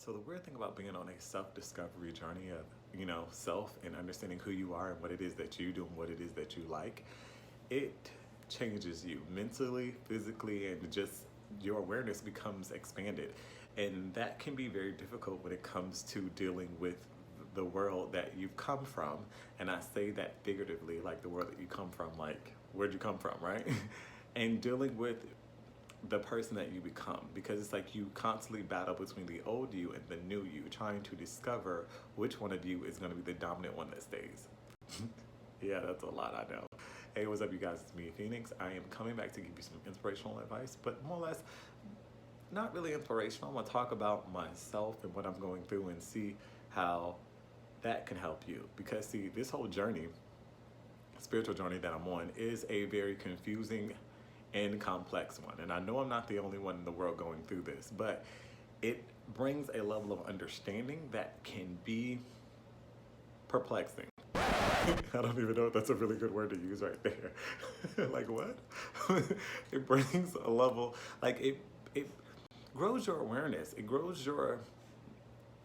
So the weird thing about being on a self-discovery journey of, self and understanding who you are and what it is that you do and what it is that you like, it changes you mentally, physically, and just your awareness becomes expanded. And that can be very difficult when it comes to dealing with the world that you've come from. And I say that figuratively, like the world that you come from, like where'd you come from, right? And dealing with the person that you become, because it's like you constantly battle between the old you and the new you, trying to discover which one of you is going to be the dominant one that stays. Yeah, that's a lot, I know. Hey, what's up, you guys? It's me, Phoenix. I am coming back to give you some inspirational advice, but more or less not really inspirational. I'm going to talk about myself and what I'm going through and see how that can help you. Because see, this whole journey, spiritual journey that I'm on, is a very confusing and complex one. And I know I'm not the only one in the world going through this, but it brings a level of understanding that can be perplexing. I don't even know if that's a really good word to use right there. Like what? It brings a level, like it grows your awareness. It grows your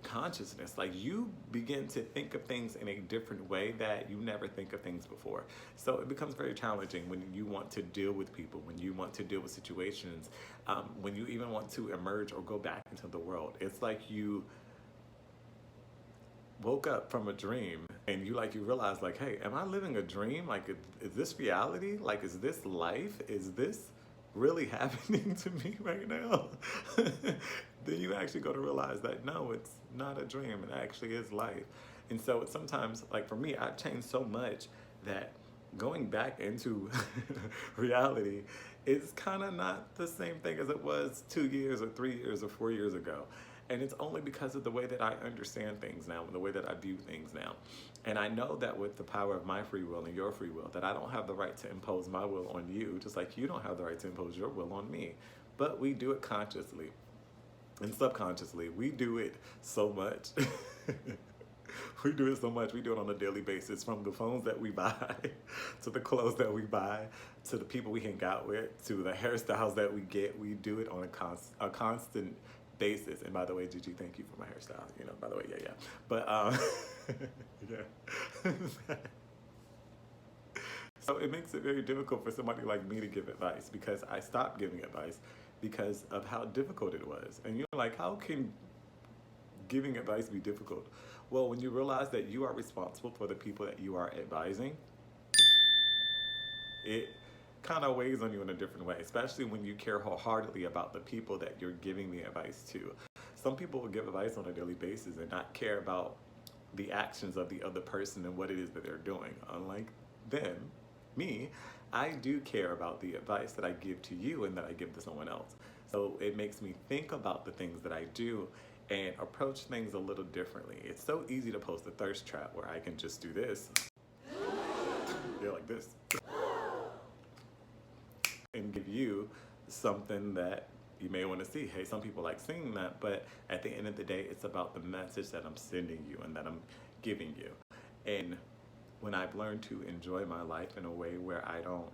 consciousness. Like you begin to think of things in a different way that you never think of things before. So it becomes very challenging when you want to deal with people, when you want to deal with situations, when you even want to emerge or go back into the world. It's like you woke up from a dream and you realize like, hey, am I living a dream? Like, is this reality? Like, is this life? Is this really happening to me right now? Then you actually go to realize that no, it's not a dream. It actually is life. And so it's sometimes, like for me, I've changed so much that going back into reality is kind of not the same thing as it was 2 years or 3 years or 4 years ago. And it's only because of the way that I understand things now and the way that I view things now. And I know that with the power of my free will and your free will, that I don't have the right to impose my will on you, just like you don't have the right to impose your will on me. But we do it consciously and subconsciously. We do it so much. We do it so much. We do it on a daily basis, from the phones that we buy, to the clothes that we buy, to the people we hang out with, to the hairstyles that we get. We do it on a constant basis. And by the way, Gigi, thank you for my hairstyle. By the way, yeah. But yeah. So it makes it very difficult for somebody like me to give advice, because I stopped giving advice because of how difficult it was. And you're like, how can giving advice be difficult? Well, when you realize that you are responsible for the people that you are advising, it kind of weighs on you in a different way, especially when you care wholeheartedly about the people that you're giving the advice to. Some people will give advice on a daily basis and not care about the actions of the other person and what it is that they're doing. Unlike them, me, I do care about the advice that I give to you and that I give to someone else. So it makes me think about the things that I do and approach things a little differently. It's so easy to post a thirst trap where I can just do this. Yeah, like this. And give you something that you may want to see. Hey, some people like seeing that, but at the end of the day, it's about the message that I'm sending you and that I'm giving you. And when I've learned to enjoy my life in a way where I don't,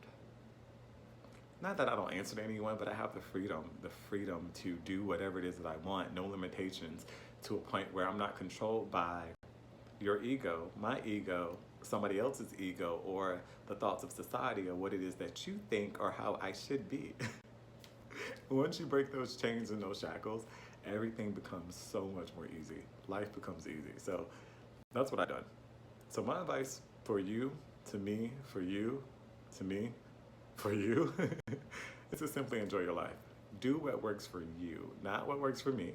not that I don't answer to anyone, but I have the freedom to do whatever it is that I want, no limitations, to a point where I'm not controlled by your ego, my ego, somebody else's ego, or the thoughts of society, or what it is that you think or how I should be. Once you break those chains and those shackles, everything becomes so much more easy. Life becomes easy. So that's what I've done. So my advice for you, to me, for you, to me, for you, is to simply enjoy your life. Do what works for you, not what works for me,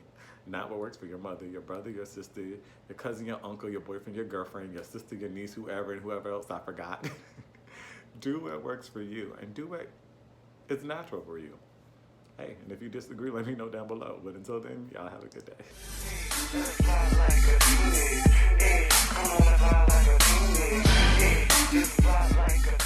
not what works for your mother, your brother, your sister, your cousin, your uncle, your boyfriend, your girlfriend, your sister, your niece, whoever, and whoever else I forgot. Do what works for you and do what is natural for you. Hey, and if you disagree, let me know down below. But until then, y'all have a good day. Fly like a phoenix. Hey, come on, fly like a phoenix. Hey, just fly like a